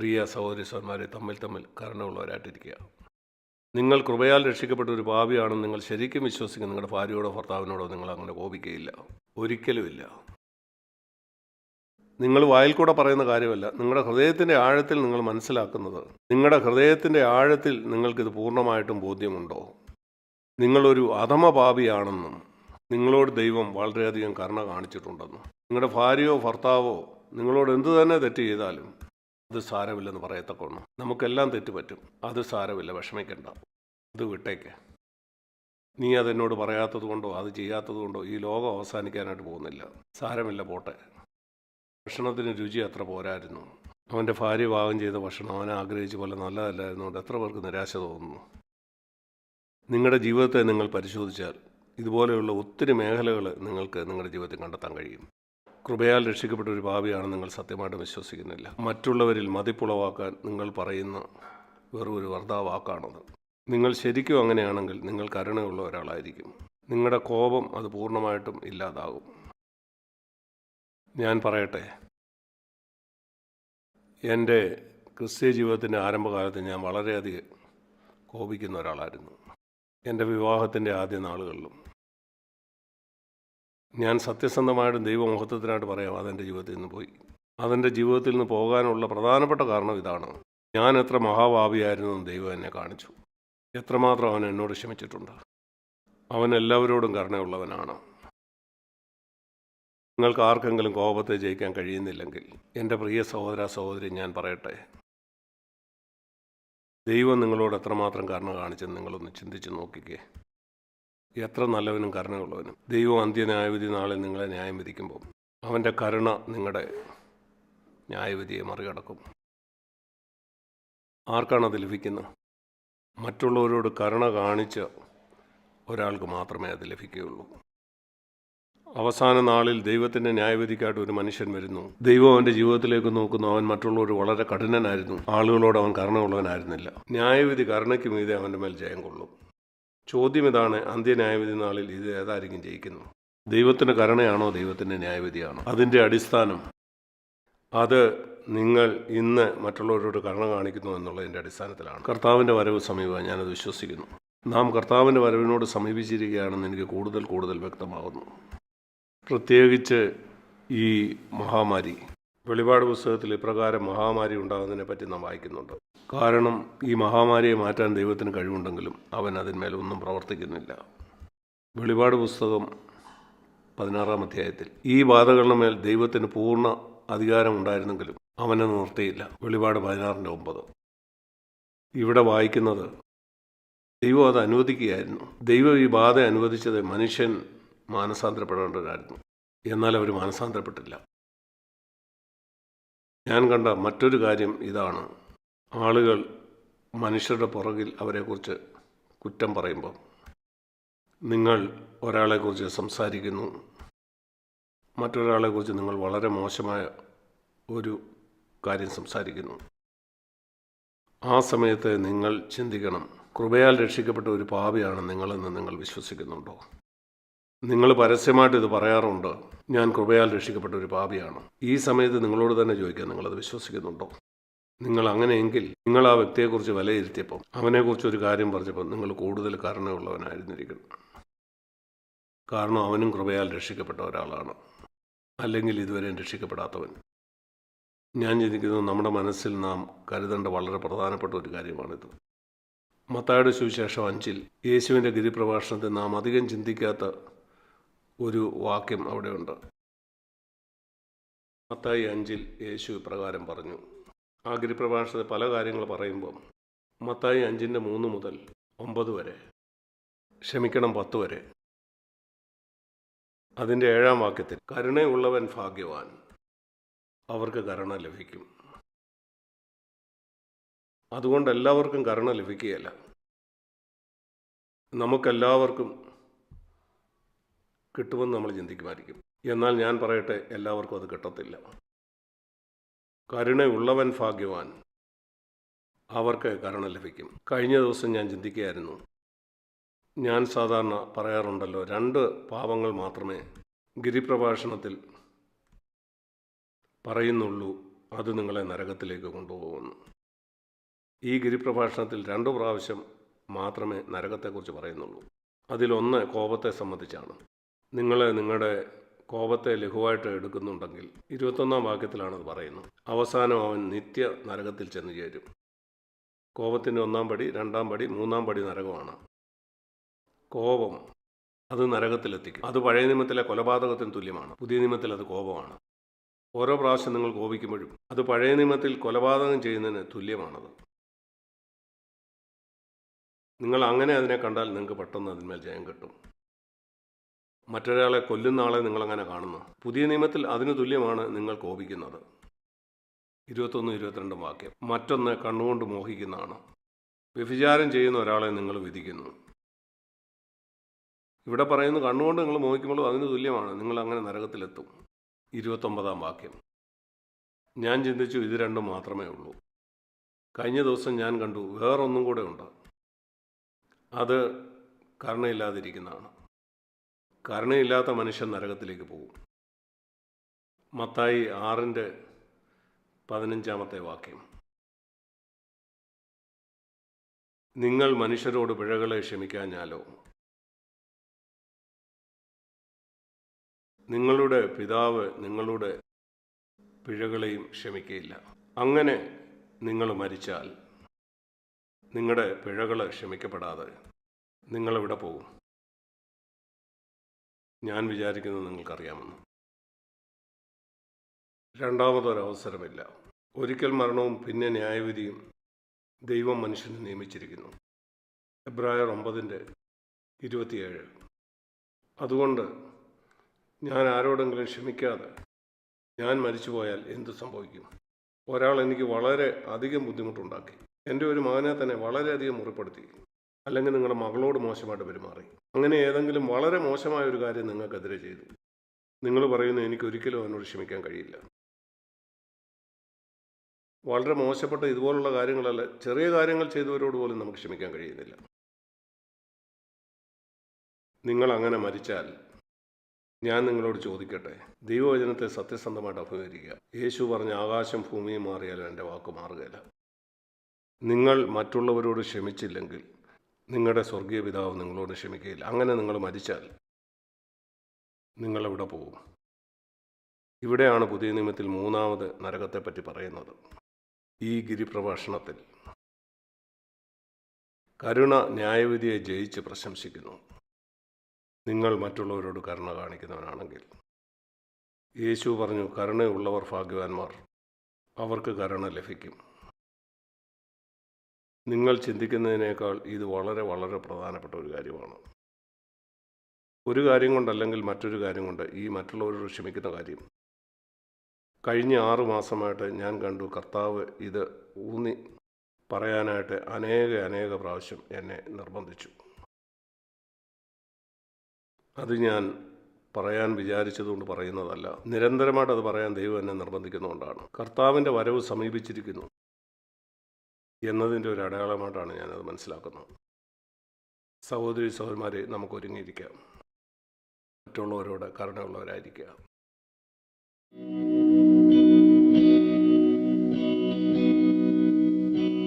പ്രിയ സഹോദരീസന്മാരെ, തമ്മിൽ കരുണയുള്ളവരായിട്ടിരിക്കുക. നിങ്ങൾ കൃപയാൽ രക്ഷിക്കപ്പെട്ട ഒരു പാപിയാണെന്ന് നിങ്ങൾ ശരിക്കും വിശ്വസിക്കുന്ന നിങ്ങളുടെ ഭാര്യയോടോ ഭർത്താവിനോടോ നിങ്ങൾ അങ്ങനെ കോപിക്കുകയില്ല, ഒരിക്കലുമില്ല. നിങ്ങൾ വായിൽ കൂടെ പറയുന്ന കാര്യമല്ല, നിങ്ങളുടെ ഹൃദയത്തിൻ്റെ ആഴത്തിൽ നിങ്ങൾ മനസ്സിലാക്കുന്നത്. നിങ്ങളുടെ ഹൃദയത്തിൻ്റെ ആഴത്തിൽ നിങ്ങൾക്കിത് പൂർണ്ണമായിട്ടും ബോധ്യമുണ്ടോ? നിങ്ങളൊരു അധമ പാപിയാണെന്നും നിങ്ങളോട് ദൈവം വളരെയധികം കരുണ കാണിച്ചിട്ടുണ്ടെന്നും. നിങ്ങളുടെ ഭാര്യയോ ഭർത്താവോ നിങ്ങളോട് എന്തു തന്നെ തെറ്റ് ചെയ്താലും അത് സാരമില്ലെന്ന് പറയത്തക്കോണം. നമുക്കെല്ലാം തെറ്റ് പറ്റും, അത് സാരമില്ല, വിഷമിക്കണ്ട, അത് വിട്ടേക്ക്. നീ അതെന്നോട് പറയാത്തത് കൊണ്ടോ അത് ചെയ്യാത്തത് കൊണ്ടോ ഈ ലോകം അവസാനിക്കാനായിട്ട് പോകുന്നില്ല. സാരമില്ല, പോട്ടെ. ഭക്ഷണത്തിന് രുചി അത്ര പോരായിരുന്നു. അവൻ്റെ ഭാര്യ പാകം ചെയ്ത ഭക്ഷണം അവനെ ആഗ്രഹിച്ച പോലെ നല്ലതല്ലായിരുന്നുകൊണ്ട് എത്ര പേർക്ക് നിരാശ തോന്നുന്നു. നിങ്ങളുടെ ജീവിതത്തെ നിങ്ങൾ പരിശോധിച്ചാൽ ഇതുപോലെയുള്ള ഒത്തിരി മേഖലകൾ നിങ്ങൾക്ക് നിങ്ങളുടെ ജീവിതത്തിൽ കണ്ടെത്താൻ കഴിയും. കൃപയാൽ രക്ഷിക്കപ്പെട്ട ഒരു പാപിയാണ് നിങ്ങൾ സത്യമായിട്ട് വിശ്വസിക്കുന്നില്ല. മറ്റുള്ളവരിൽ മതിപ്പുളവാക്കാൻ നിങ്ങൾ പറയുന്ന വെറും ഒരു വെറുതെ വാക്കാണത്. നിങ്ങൾ ശരിക്കും അങ്ങനെയാണെങ്കിൽ നിങ്ങൾ കരുണയുള്ള ഒരാളായിരിക്കും. നിങ്ങളുടെ കോപം അത് പൂർണ്ണമായിട്ടും ഇല്ലാതാകും. ഞാൻ പറയട്ടെ, എൻ്റെ ക്രിസ്തീയ ജീവിതത്തിൻ്റെ ആരംഭകാലത്ത് ഞാൻ വളരെയധികം കോപിക്കുന്ന ഒരാളായിരുന്നു. എൻ്റെ വിവാഹത്തിൻ്റെ ആദ്യ നാളുകളിലും ഞാൻ സത്യസന്ധമായിട്ടും ദൈവമഹത്വത്തിനായിട്ട് പറയാം, അതെൻ്റെ ജീവിതത്തിൽ നിന്ന് പോയി. അതെൻ്റെ ജീവിതത്തിൽ നിന്ന് പോകാനുള്ള പ്രധാനപ്പെട്ട കാരണം ഇതാണ്. ഞാൻ എത്ര മഹാഭാവിയായിരുന്നു ദൈവം എന്നെ കാണിച്ചു. എത്രമാത്രം അവൻ എന്നോട് ക്ഷമിച്ചിട്ടുണ്ട്. അവൻ എല്ലാവരോടും കരുണയുള്ളവനാണ്. നിങ്ങൾക്ക് ആർക്കെങ്കിലും കോപത്തെ ജയിക്കാൻ കഴിയുന്നില്ലെങ്കിൽ എൻ്റെ പ്രിയ സഹോദര സഹോദരി, ഞാൻ പറയട്ടെ, ദൈവം നിങ്ങളോട് എത്രമാത്രം കരുണ കാണിച്ചെന്ന് നിങ്ങളൊന്ന് ചിന്തിച്ച് നോക്കിക്കേ. എത്ര നല്ലവനും കരുണയുള്ളവനും. ദൈവം അന്ത്യന്യായവിധി നാളിൽ നിങ്ങളെ ന്യായം വിധിക്കുമ്പോൾ അവൻ്റെ കരുണ നിങ്ങളുടെ ന്യായവിധിയെ മറികടക്കും. ആർക്കാണത് ലഭിക്കുന്നത്? മറ്റുള്ളവരോട് കരുണ കാണിച്ച ഒരാൾക്ക് മാത്രമേ അത് ലഭിക്കുകയുള്ളൂ. അവസാന നാളിൽ ദൈവത്തിൻ്റെ ന്യായവിധിക്കായിട്ട് ഒരു മനുഷ്യൻ വരുന്നു. ദൈവം അവൻ്റെ ജീവിതത്തിലേക്ക് നോക്കുന്നു. അവൻ മറ്റുള്ളവർ വളരെ കഠിനനായിരുന്നു. ആളുകളോട് അവൻ കരുണയുള്ളവനായിരുന്നില്ല. ന്യായവിധി കരുണയ്ക്ക് മീതെ അവൻ്റെ മേൽ ജയം കൊള്ളും. ചോദ്യം ഇതാണ്, അന്ത്യന്യായവിധി നാളിൽ ഇത് ഏതായിരിക്കും ജയിക്കുന്നത്? ദൈവത്തിൻ്റെ കരുണയാണോ ദൈവത്തിൻ്റെ ന്യായവിധിയാണോ? അതിൻ്റെ അടിസ്ഥാനം അത് നിങ്ങൾ ഇന്ന് മറ്റുള്ളവരോട് കരുണ കാണിക്കുന്നു എന്നുള്ളതിൻ്റെ അടിസ്ഥാനത്തിലാണ്. കർത്താവിൻ്റെ വരവ് സമീപം ഞാനത് വിശ്വസിക്കുന്നു. നാം കർത്താവിൻ്റെ വരവിനോട് സമീപിച്ചിരിക്കുകയാണെന്ന് എനിക്ക് കൂടുതൽ വ്യക്തമാകുന്നു. പ്രത്യേകിച്ച് ഈ മഹാമാരി. വെളിപാട് പുസ്തകത്തിൽ ഇപ്രകാരം മഹാമാരി ഉണ്ടാകുന്നതിനെ പറ്റി നാം വായിക്കുന്നുണ്ട്. കാരണം ഈ മഹാമാരിയെ മാറ്റാൻ ദൈവത്തിന് കഴിവുണ്ടെങ്കിലും അവൻ അതിന്മേലൊന്നും പ്രവർത്തിക്കുന്നില്ല. വെളിപാട് പുസ്തകം 16-ാം അധ്യായത്തിൽ ഈ ബാധകളുടെ മേൽ ദൈവത്തിന് പൂർണ്ണ അധികാരം ഉണ്ടായിരുന്നെങ്കിലും അവനെ നിർത്തിയില്ല. വെളിപാട് 16:9. ഇവിടെ വായിക്കുന്നത് ദൈവം അത് അനുവദിക്കുകയായിരുന്നു. ദൈവം ഈ ബാധ അനുവദിച്ചത് മനുഷ്യൻ മാനസാന്തരപ്പെടേണ്ടതായിരുന്നു. എന്നാൽ അവർ മാനസാന്തരപ്പെട്ടില്ല. ഞാൻ കണ്ട മറ്റൊരു കാര്യം ഇതാണ്. ആളുകൾ മനുഷ്യരുടെ പുറകിൽ അവരെക്കുറിച്ച് കുറ്റം പറയുമ്പോൾ നിങ്ങൾ ഒരാളെക്കുറിച്ച് സംസാരിക്കുന്നു, മറ്റൊരാളെക്കുറിച്ച് നിങ്ങൾ വളരെ മോശമായ ഒരു കാര്യം സംസാരിക്കുന്നു. ആ സമയത്ത് നിങ്ങൾ ചിന്തിക്കണം, കൃപയാൽ രക്ഷിക്കപ്പെട്ട ഒരു പാപിയാണ് നിങ്ങളെന്ന് നിങ്ങൾ വിശ്വസിക്കുന്നുണ്ടോ? നിങ്ങൾ പരസ്യമായിട്ട് ഇത് പറയാറുണ്ട്, ഞാൻ കൃപയാൽ രക്ഷിക്കപ്പെട്ട ഒരു പാപിയാണ്. ഈ സമയത്ത് നിങ്ങളോട് തന്നെ ചോദിക്കാം, നിങ്ങളത് വിശ്വസിക്കുന്നുണ്ടോ? നിങ്ങൾ അങ്ങനെയെങ്കിൽ നിങ്ങൾ ആ വ്യക്തിയെക്കുറിച്ച് വിലയിരുത്തിയപ്പോൾ, അവനെക്കുറിച്ച് ഒരു കാര്യം പറഞ്ഞപ്പോൾ നിങ്ങൾ കൂടുതൽ കരുണയുള്ളവനായിരുന്നിരിക്കണം. കാരണം അവനും കൃപയാൽ രക്ഷിക്കപ്പെട്ട ഒരാളാണ്, അല്ലെങ്കിൽ ഇതുവരെയും രക്ഷിക്കപ്പെടാത്തവൻ. ഞാൻ ചിന്തിക്കുന്നത് നമ്മുടെ മനസ്സിൽ നാം കരുതേണ്ട വളരെ പ്രധാനപ്പെട്ട ഒരു കാര്യമാണിത്. മത്തായിയുടെ സുവിശേഷം 5-ൽ യേശുവിൻ്റെ ഗിരിപ്രഭാഷണത്തിൽ നാം അധികം ചിന്തിക്കാത്ത ഒരു വാക്യം അവിടെയുണ്ട്. മത്തായി 5-ൽ യേശു ഇപ്രകാരം പറഞ്ഞു. ആ ഗിരിപ്രഭാഷണത്തിൽ പല കാര്യങ്ങൾ പറയുമ്പോൾ മത്തായി 5:3 മുതൽ 9 വരെ, ക്ഷമിക്കണം 10 വരെ, അതിൻ്റെ 7-ാം വാക്യത്തിൽ കരുണയുള്ളവൻ ഭാഗ്യവാൻ, അവർക്ക് കരുണ ലഭിക്കും. അതുകൊണ്ട് എല്ലാവർക്കും കരുണ ലഭിക്കുകയല്ല. നമുക്കെല്ലാവർക്കും കിട്ടുമെന്ന് നമ്മൾ ചിന്തിക്കുമായിരിക്കും. എന്നാൽ ഞാൻ പറയട്ടെ, എല്ലാവർക്കും അത് കിട്ടത്തില്ല. കരുണയുള്ളവൻ ഭാഗ്യവാൻ, അവർക്ക് കരുണ ലഭിക്കും. കഴിഞ്ഞ ദിവസം ഞാൻ ചിന്തിക്കുകയായിരുന്നു, ഞാൻ സാധാരണ പറയാറുണ്ടല്ലോ, 2 പാപങ്ങൾ മാത്രമേ ഗിരിപ്രഭാഷണത്തിൽ പറയുന്നുള്ളൂ, അത് നിങ്ങളെ നരകത്തിലേക്ക് കൊണ്ടുപോകുന്നു. ഈ ഗിരിപ്രഭാഷണത്തിൽ 2 പ്രാവശ്യം മാത്രമേ നരകത്തെക്കുറിച്ച് പറയുന്നുള്ളൂ. അതിലൊന്ന് കോപത്തെ സംബന്ധിച്ചാണ്. നിങ്ങൾ നിങ്ങളുടെ കോപത്തെ ലഘുവായിട്ട് എടുക്കുന്നുണ്ടെങ്കിൽ 21-ാം വാക്യത്തിലാണത് പറയുന്നത്. അവസാനം അവൻ നിത്യ നരകത്തിൽ ചെന്ന് ചേരും. കോപത്തിൻ്റെ 1-ാം പടി, 2-ാം പടി, 3-ാം പടി നരകമാണ്. കോപം അത് നരകത്തിലെത്തിക്കും. അത് പഴയ നിയമത്തിലെ കൊലപാതകത്തിന് തുല്യമാണ്. പുതിയ നിയമത്തിൽ അത് കോപമാണ്. ഓരോ പ്രാവശ്യം നിങ്ങൾ കോപിക്കുമ്പോഴും അത് പഴയ നിയമത്തിൽ കൊലപാതകം ചെയ്യുന്നതിന് തുല്യമാണത്. നിങ്ങൾ അങ്ങനെ അതിനെ കണ്ടാൽ നിങ്ങൾക്ക് പെട്ടെന്ന് അതിന്മേൽ ജയം കിട്ടും. മറ്റൊരാളെ കൊല്ലുന്ന ആളെ നിങ്ങളങ്ങനെ കാണുന്നു. പുതിയ നിയമത്തിൽ അതിന് തുല്യമാണ് നിങ്ങൾ കോപിക്കുന്നത്. 21-22 വാക്യം. മറ്റൊന്ന് കണ്ണുകൊണ്ട് മോഹിക്കുന്നതാണ്. വ്യഭിചാരം ചെയ്യുന്ന ഒരാളെ നിങ്ങൾ വിധിക്കുന്നു. ഇവിടെ പറയുന്നു കണ്ണുകൊണ്ട് നിങ്ങൾ മോഹിക്കുമ്പോഴും അതിന് തുല്യമാണ്. നിങ്ങൾ അങ്ങനെ നരകത്തിലെത്തും. 29-ാം വാക്യം. ഞാൻ ചിന്തിച്ചു ഇത് 2 മാത്രമേ ഉള്ളൂ. കഴിഞ്ഞ ദിവസം ഞാൻ കണ്ടു വേറൊന്നും കൂടെ ഉണ്ട്. അത് കരുണയില്ലാതിരിക്കുന്നതാണ്. കരുണയില്ലാത്ത മനുഷ്യൻ നരകത്തിലേക്ക് പോകും. മത്തായി 6:15 വാക്യം. നിങ്ങൾ മനുഷ്യരോട് പിഴകളെ ക്ഷമിക്കാഞ്ഞാലോ നിങ്ങളുടെ പിതാവ് നിങ്ങളുടെ പിഴകളെയും ക്ഷമിക്കുകയില്ല. അങ്ങനെ നിങ്ങൾ മരിച്ചാൽ നിങ്ങളുടെ പിഴകൾ ക്ഷമിക്കപ്പെടാതെ നിങ്ങളെവിടെ പോകും? ഞാൻ വിചാരിക്കുന്നത് നിങ്ങൾക്കറിയാമെന്ന്. രണ്ടാമതൊരവസരമില്ല. ഒരിക്കൽ മരണവും പിന്നെ ന്യായവിധിയും ദൈവം മനുഷ്യനെ നിയമിച്ചിരിക്കുന്നു. എബ്രായർ 9:27. അതുകൊണ്ട് ഞാൻ ആരോടെങ്കിലും ക്ഷമിക്കാതെ ഞാൻ മരിച്ചുപോയാൽ എന്തു സംഭവിക്കും? ഒരാൾ എനിക്ക് വളരെ അധികം ബുദ്ധിമുട്ടുണ്ടാക്കി, എൻ്റെ ഒരു മകനെ തന്നെ വളരെയധികം മുറിപ്പെടുത്തി, അല്ലെങ്കിൽ നിങ്ങളുടെ മകളോട് മോശമായിട്ട് പെരുമാറി, അങ്ങനെ ഏതെങ്കിലും വളരെ മോശമായ ഒരു കാര്യം നിങ്ങൾക്കെതിരെ ചെയ്തു. നിങ്ങൾ പറയുന്നു എനിക്കൊരിക്കലും അവനോട് ക്ഷമിക്കാൻ കഴിയില്ല. വളരെ മോശപ്പെട്ട ഇതുപോലുള്ള കാര്യങ്ങളല്ല, ചെറിയ കാര്യങ്ങൾ ചെയ്തവരോട് പോലും നമുക്ക് ക്ഷമിക്കാൻ കഴിയുന്നില്ല. നിങ്ങൾ അങ്ങനെ മരിച്ചാൽ ഞാൻ നിങ്ങളോട് ചോദിക്കട്ടെ, ദൈവവചനത്തെ സത്യസന്ധമായിട്ട് അഭിമുഖീകരിക്കുക. യേശു പറഞ്ഞ ആകാശം ഭൂമിയും മാറിയാലും എൻ്റെ വാക്ക് മാറുകയില്ല. നിങ്ങൾ മറ്റുള്ളവരോട് ക്ഷമിച്ചില്ലെങ്കിൽ നിങ്ങളുടെ സ്വർഗീയ പിതാവ് നിങ്ങളോട് ക്ഷമിക്കുകയില്ല. അങ്ങനെ നിങ്ങൾ മരിച്ചാൽ നിങ്ങളെവിടെ പോകും? ഇവിടെയാണ് പുതിയ നിയമത്തിൽ 3-ാമത് നരകത്തെപ്പറ്റി പറയുന്നത്. ഈ ഗിരിപ്രഭാഷണത്തിൽ കരുണ ന്യായവിധിയെ ജയിച്ച് പ്രശംസിക്കുന്നു. നിങ്ങൾ മറ്റുള്ളവരോട് കരുണ കാണിക്കുന്നവനാണെങ്കിൽ. യേശു പറഞ്ഞു, കരുണയുള്ളവർ ഭാഗ്യവാന്മാർ, അവർക്ക് കരുണ ലഭിക്കും. നിങ്ങൾ ചിന്തിക്കുന്നതിനേക്കാൾ ഇത് വളരെ വളരെ പ്രധാനപ്പെട്ട ഒരു കാര്യമാണ്. ഒരു കാര്യം കൊണ്ടല്ലെങ്കിൽ മറ്റൊരു കാര്യം കൊണ്ട് ഈ മറ്റുള്ളവരോട് ക്ഷമിക്കുന്ന കാര്യം കഴിഞ്ഞ 6 മാസമായിട്ട് ഞാൻ കണ്ടു. കർത്താവ് ഇത് ഊന്നി പറയാനായിട്ട് അനേക പ്രാവശ്യം എന്നെ നിർബന്ധിച്ചു. അത് ഞാൻ പറയാൻ വിചാരിച്ചതുകൊണ്ട് പറയുന്നതല്ല, നിരന്തരമായിട്ട് അത് പറയാൻ ദൈവം എന്നെ നിർബന്ധിക്കുന്നതുകൊണ്ടാണ്. കർത്താവിൻ്റെ വരവ് സമീപിച്ചിരിക്കുന്നു എന്നതിൻ്റെ ഒരു അടയാളമായിട്ടാണ് ഞാനത് മനസ്സിലാക്കുന്നത്. സഹോദരി സഹോദരന്മാരെ, നമുക്ക് ഒരുങ്ങിയിരിക്കാം. മറ്റുള്ളവരോട് കരുണയുള്ളവരായിരിക്കുക.